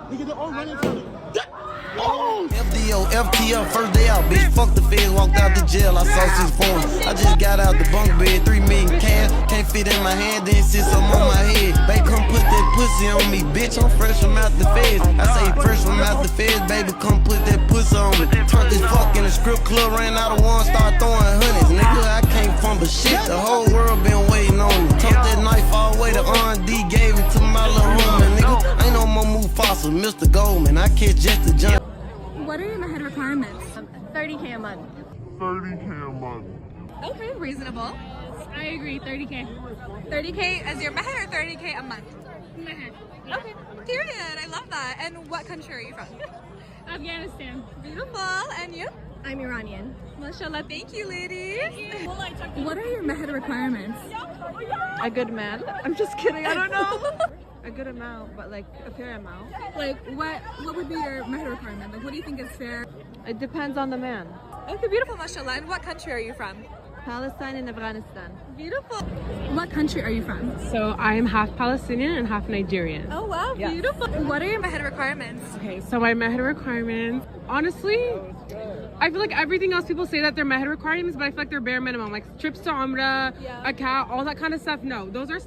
Nigga, they're all running from it. FDO, FTL, first day out, bitch. Fuck the feds, walked out the jail. I saw 6 phones. I just got out the bunk bed, 3 million cash. Can't fit in my hand, then sit some on my head. Baby, come put that pussy on me, bitch. I'm fresh from out the feds. I say fresh from out the feds, baby. Come put that pussy on me. Turned this fuck in a strip club, ran out of one, start throwing hundreds. Nigga, I can't fumble shit. The whole world been waiting on me. Took that knife all the way to R&D, gave it to my little woman. Nigga, ain't no more Mufasa, Mr. Goldman. I catch just the jump. What are your head requirements? 30K a month. 30K a month. Okay, reasonable. I agree, 30K. 30K as your mehed or 30K a month? Mehed. Okay, period. I love that. And what country are you from? Afghanistan. Beautiful. And you? I'm Iranian. Mashallah. Thank you, ladies. What are your mehed requirements? A good man. I'm just kidding. I don't know. A good amount, but like a fair amount. Like, what would be your mehed requirement? Like, what do you think is fair? It depends on the man. Okay, beautiful, mashallah. And what country are you from? Palestine and Afghanistan. Beautiful. What country are you from? So I'm half Palestinian and half Nigerian. Oh, wow, Yes. beautiful. What are your mehed requirements? Okay, so my mehed requirements, honestly, I feel like everything else people say that they're mehed requirements, but I feel like they're bare minimum. Like trips to Umrah, a cat, all that kind of stuff. No, those are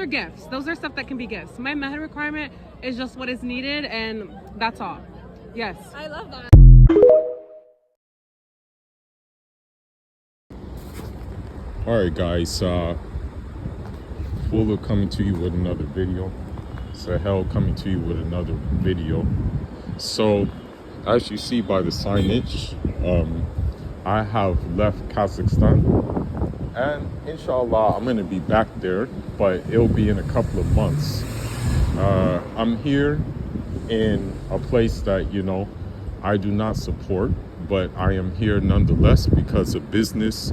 gifts. Those are stuff that can be gifts. My mehed requirement is just what is needed, and that's all. Yes. I love that. Alright guys, Fuller coming to you with another video. Sahel coming to you with another video. So, as you see by the signage, I have left Kazakhstan. And inshallah, I'm going to be back there, but it'll be in a couple of months. I'm here in a place that, you know, I do not support, but I am here nonetheless because of business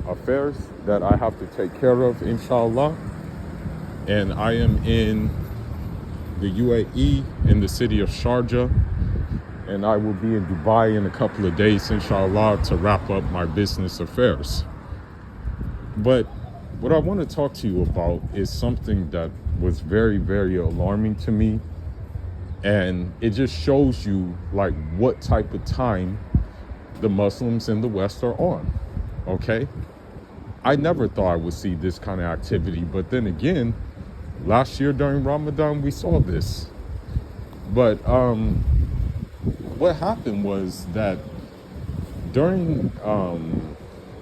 affairs that I have to take care of, inshallah. And I am in the UAE, in the city of Sharjah, and I will be in Dubai in a couple of days, inshallah, to wrap up my business affairs. But what I want to talk to you about is something that was very, very alarming to me, and it just shows you like what type of time the Muslims in the West are on. Okay, I never thought I would see this kind of activity, but then again, last year during Ramadan we saw this. But what happened was that during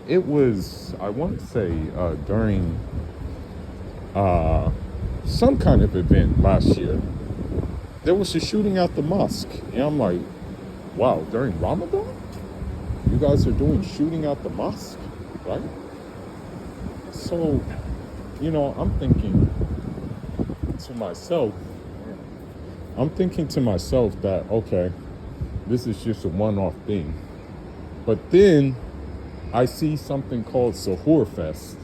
it was, I want to say during some kind of event last year, there was a shooting at the mosque, and I'm like, wow, during Ramadan you guys are doing shooting at the mosque, right? So, you know, I'm thinking to myself that, okay, this is just a one-off thing. But then I see something called Suhoor Fest.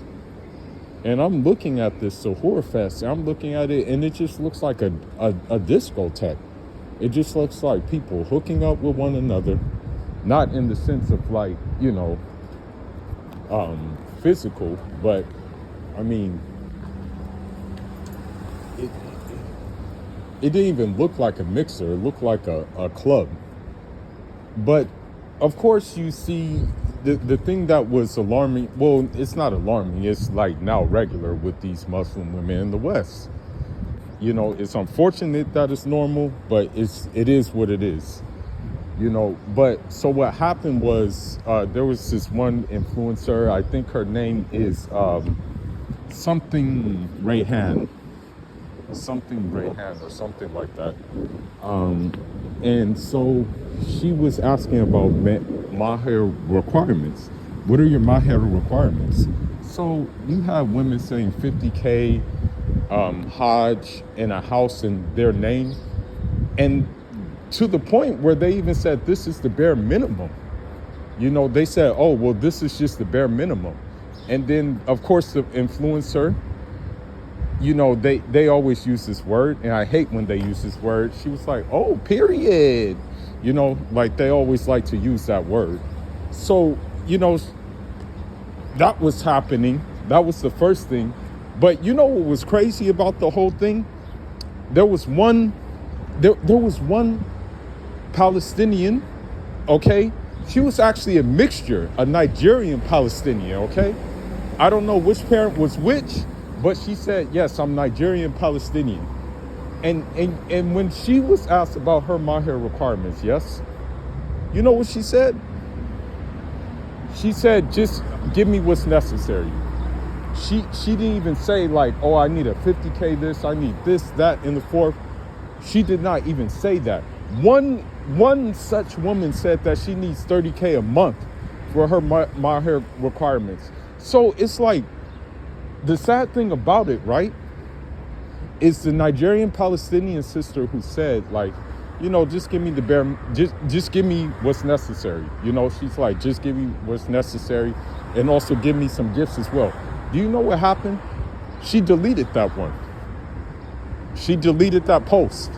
And I'm looking at this Suhoor Fest, and I'm looking at it, and it just looks like a discotheque. It just looks like people hooking up with one another. Not in the sense of like, you know, physical, but I mean, it didn't even look like a mixer. It looked like a club. But of course you see the thing that was alarming, well, it's not alarming, it's like now regular with these Muslim women in the West. You know, it's unfortunate that it's normal, but it is what it is. You know, but so what happened was there was this one influencer, I think her name is something Rayhan or something like that. And so she was asking about maher requirements. What are your maher requirements? So you have women saying 50K, Hajj, and a house in their name. And to the point where they even said this is the bare minimum. You know, they said, oh, well, this is just the bare minimum. And then, of course, the influencer, you know, they always use this word, and I hate when they use this word. She was like, oh, period. You know, like they always like to use that word. So, you know, that was happening. That was the first thing. But you know what was crazy about the whole thing? There was one there was one Palestinian, okay? She was actually a mixture, a Nigerian Palestinian, okay? I don't know which parent was which, but she said, yes, I'm Nigerian Palestinian. And when she was asked about her mahar requirements, yes, you know what she said? She said, just give me what's necessary. She didn't even say like, oh, I need a 50K this, I need this, that, and the fourth. She did not even say that. One such woman said that she needs 30K a month for her mahar requirements. So it's like, the sad thing about it, right, is the Nigerian Palestinian sister who said, like, you know, just give me the bare, just give me what's necessary. You know, she's like, just give me what's necessary and also give me some gifts as well. Do you know what happened? She deleted that one. She deleted that post.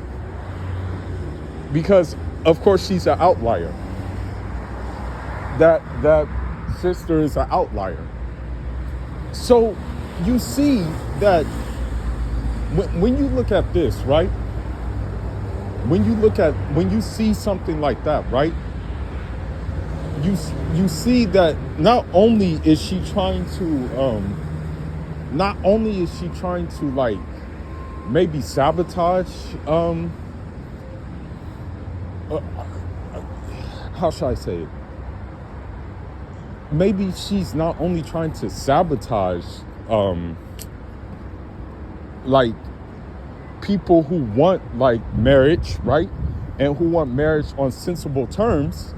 Because, of course, she's an outlier. That sister is an outlier. So you see that when you look at this, right? When you see something like that, right? You see that not only is she trying to like maybe sabotage how should I say it? Maybe she's not only trying to sabotage like people who want like marriage, right? And who want marriage on sensible terms.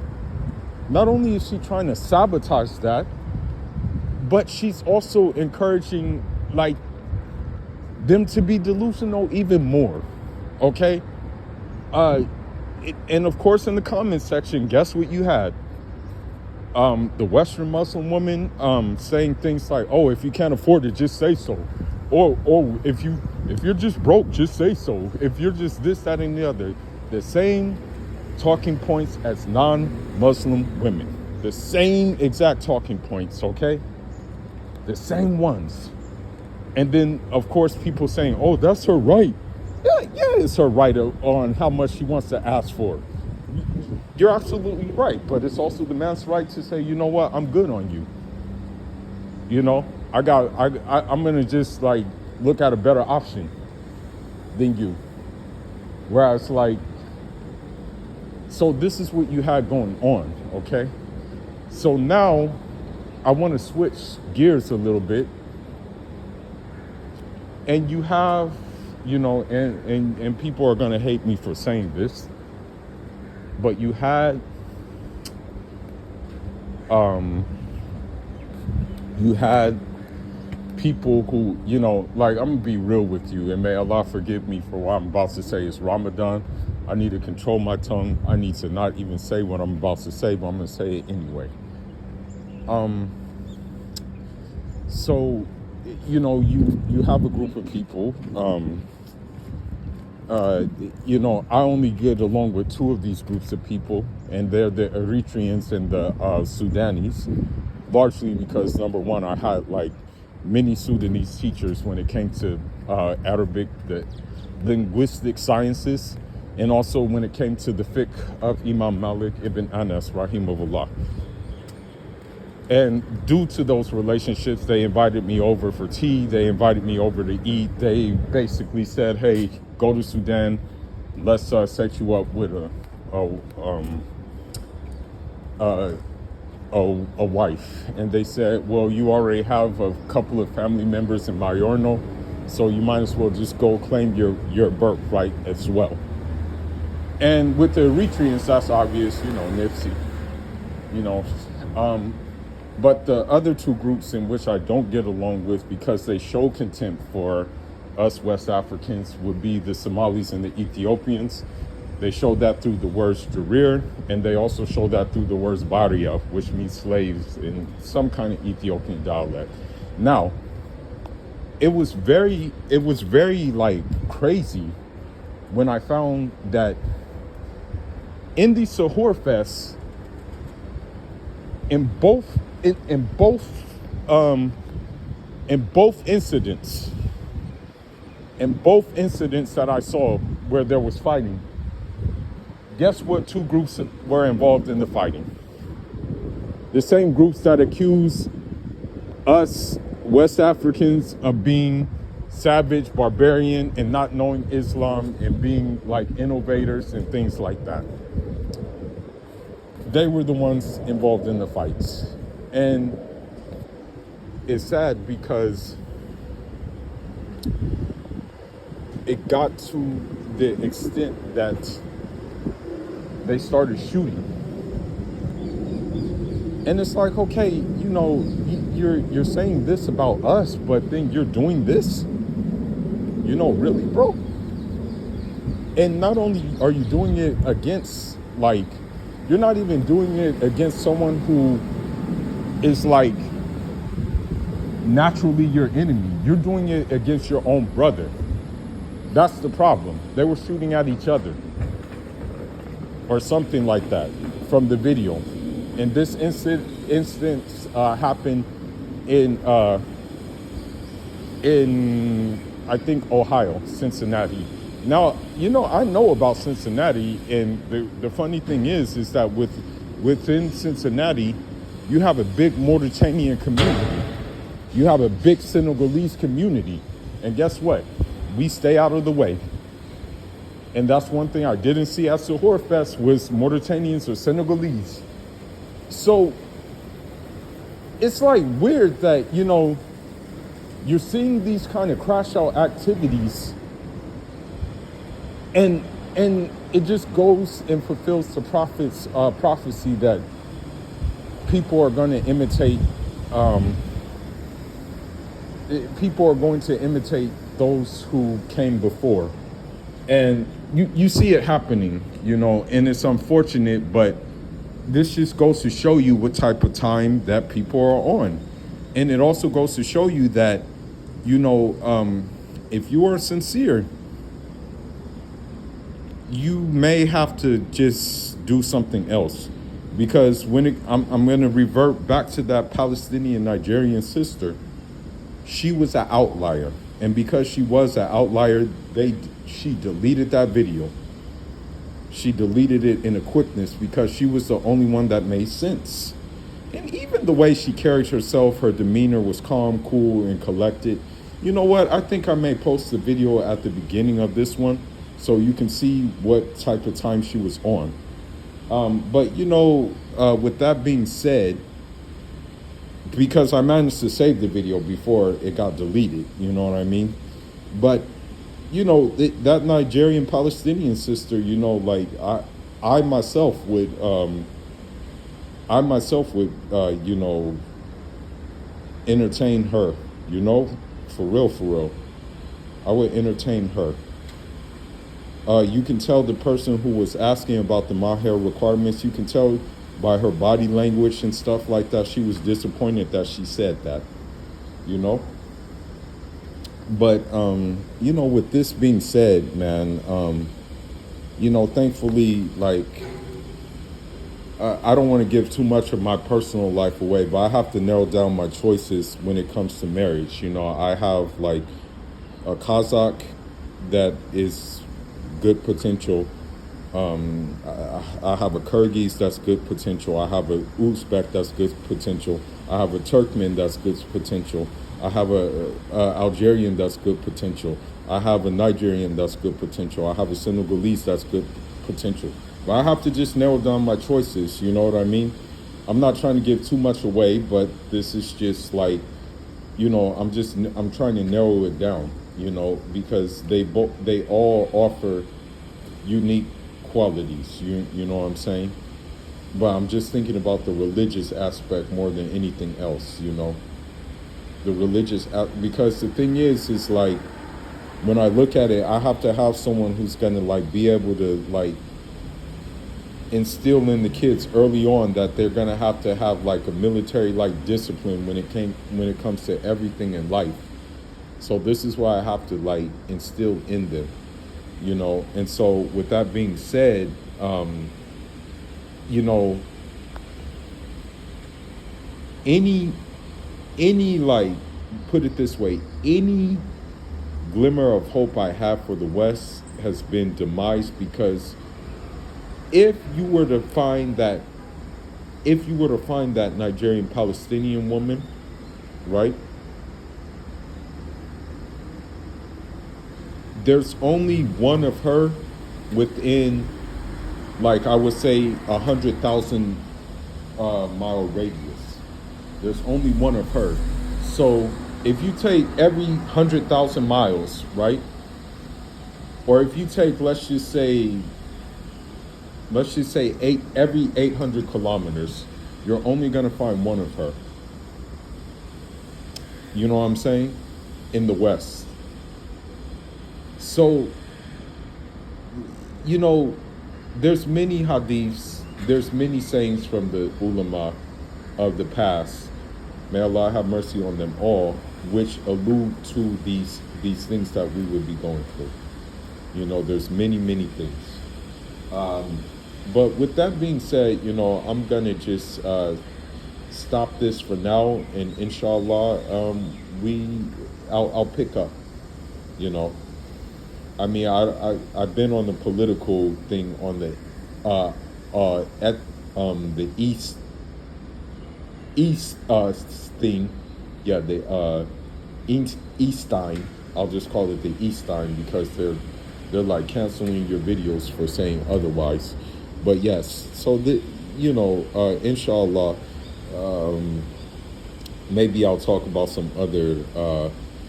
Not only is she trying to sabotage that, but she's also encouraging like them to be delusional even more. Okay? And of course in the comment section, guess what you had? The Western Muslim woman saying things like, oh, if you can't afford it, just say so. Or if you're just broke, just say so. If you're just this, that, and the other. The same talking points as non-Muslim women. The same exact talking points, okay? The same ones. And then, of course, people saying, oh, that's her right. Yeah, it's her right on how much she wants to ask for. You're absolutely right. But it's also the man's right to say, you know what, I'm good on you. You know, I'm going to just like look at a better option than you. Whereas like, so this is what you had going on, okay? So now I want to switch gears a little bit. And you have, you know, and people are going to hate me for saying this, but you had people who, you know, like, I'm gonna be real with you, and may Allah forgive me for what I'm about to say. It's Ramadan. I need to control my tongue. I need to not even say what I'm about to say, but I'm gonna say it anyway. So, you know, you have a group of people. You know, I only get along with two of these groups of people, and they're the Eritreans and the Sudanese, largely because, number one, I had like many Sudanese teachers when it came to Arabic, the linguistic sciences, and also when it came to the fiqh of Imam Malik ibn Anas, rahimahullah. And due to those relationships, they invited me over for tea. They invited me over to eat. They basically said, hey, go to Sudan. Let's set you up with a wife. And they said, well, you already have a couple of family members in Mayorno, so you might as well just go claim your birthright as well. And with the Eritreans, that's obvious, you know, Nipsey, you know. But the other two groups in which I don't get along with because they show contempt for us West Africans would be the Somalis and the Ethiopians. They show that through the words Jarir, and they also show that through the words Baria, which means slaves in some kind of Ethiopian dialect. Now, it was very like crazy when I found that in the Suhoor Fest, in both incidents that I saw where there was fighting, guess what 2 groups were involved in the fighting? The same groups that accuse us West Africans of being savage, barbarian, and not knowing Islam and being like innovators and things like that. They were the ones involved in the fights. And it's sad because it got to the extent that they started shooting. And it's like, okay, you know, you're saying this about us, but then you're doing this? You know, really, bro? And not only are you doing it against, like, you're not even doing it against someone who is, like, naturally your enemy. You're doing it against your own brother. That's the problem. They were shooting at each other. Or something like that from the video. And this instance happened in I think Ohio, Cincinnati. Now, you know, I know about Cincinnati, and the funny thing is that within Cincinnati, you have a big Mauritanian community. You have a big Senegalese community. And guess what? We stay out of the way. And that's one thing I didn't see at Suhoor Fest was Mauritanians or Senegalese. So it's like weird that, you know, you're seeing these kind of crash out activities and it just goes and fulfills the prophet's prophecy that people are going to imitate those who came before. And you see it happening, you know, and it's unfortunate, but this just goes to show you what type of time that people are on. And it also goes to show you that, you know, if you are sincere, you may have to just do something else. Because I'm going to revert back to that Palestinian Nigerian sister. She was an outlier. And because she was an outlier, she deleted that video. She deleted it in a quickness because she was the only one that made sense. And even the way she carried herself, her demeanor was calm, cool, and collected. You know what? I think I may post the video at the beginning of this one so you can see what type of time she was on. But, you know, with that being said, because I managed to save the video before it got deleted, you know what I mean? But, you know, that Nigerian Palestinian sister, you know, like I myself would, you know, entertain her, you know, for real. I would entertain her. You can tell the person who was asking about the Maher requirements, you can tell by her body language and stuff like that, she was disappointed that she said that, you know? But, you know, with this being said, man, you know, thankfully, like, I don't want to give too much of my personal life away, but I have to narrow down my choices when it comes to marriage. You know, I have, like, a Kazakh that is good potential. I have a Kyrgyz that's good potential. I have a Uzbek that's good potential. I have a Turkmen that's good potential. I have a Algerian that's good potential. I have a Nigerian that's good potential. I have a Senegalese that's good potential. But I have to just narrow down my choices, you know what I mean? I'm not trying to give too much away, but this is just like, you know, I'm trying to narrow it down, you know, because they all offer unique qualities, you know what I'm saying? But I'm just thinking about the religious aspect more than anything else, you know? The religious, because the thing is like, when I look at it, I have to have someone who's gonna like be able to like instill in the kids early on that they're gonna have to have like a military like discipline when it comes to everything in life. So this is why I have to like instill in them, you know. And so with that being said, you know, any like, put it this way, any glimmer of hope I have for the West has been demised, because if you were to find that Nigerian Palestinian woman, right? There's only one of her within, like, I would say 100,000 mile radius. There's only one of her. So if you take every 100,000 miles, right? Or if you take, let's just say every 800 kilometers, you're only gonna find one of her. You know what I'm saying? In the West. So, you know, there's many hadiths, there's many sayings from the ulama of the past, may Allah have mercy on them all, which allude to these things that we would be going through. You know, there's many things. But with that being said, you know, I'm gonna just stop this for now, and inshallah, I'll pick up. You know, I mean, I've been on the political thing on the east thing, yeah, the Eastine. I'll just call it the Eastine because they're like canceling your videos for saying otherwise. But yes, so inshallah, maybe I'll talk about some other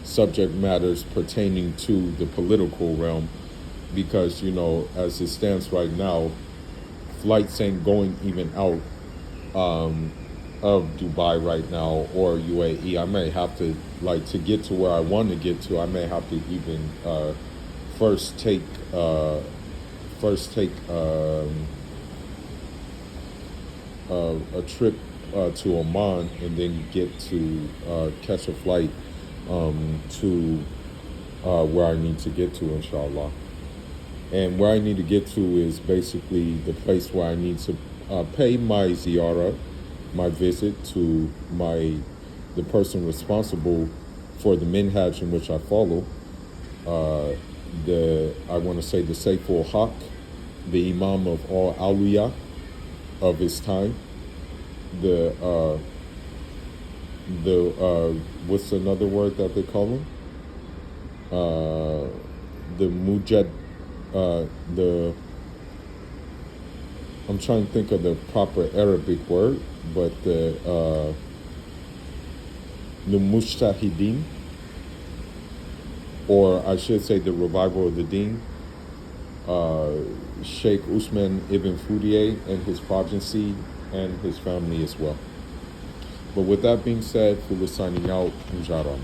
subject matters pertaining to the political realm, because, you know, as it stands right now, flights ain't going even out of Dubai right now or UAE. I may have to, like, to get to where I want to get to, I may have to even first take a trip to Oman, and then get to catch a flight to where I need to get to, inshallah. And where I need to get to is basically the place where I need to pay my ziyarah, my visit to the person responsible for the minhaj in which I follow. I want to say the Saiful Haq, the Imam of all Awliya of his time. What's another word that they call him? The Mujad, I'm trying to think of the proper Arabic word, but the Mujtahideen, or I should say the revival of the deen, Sheikh Usman ibn Fourier and his progeny and his family as well. But with that being said, Fula signing out, Inshallah.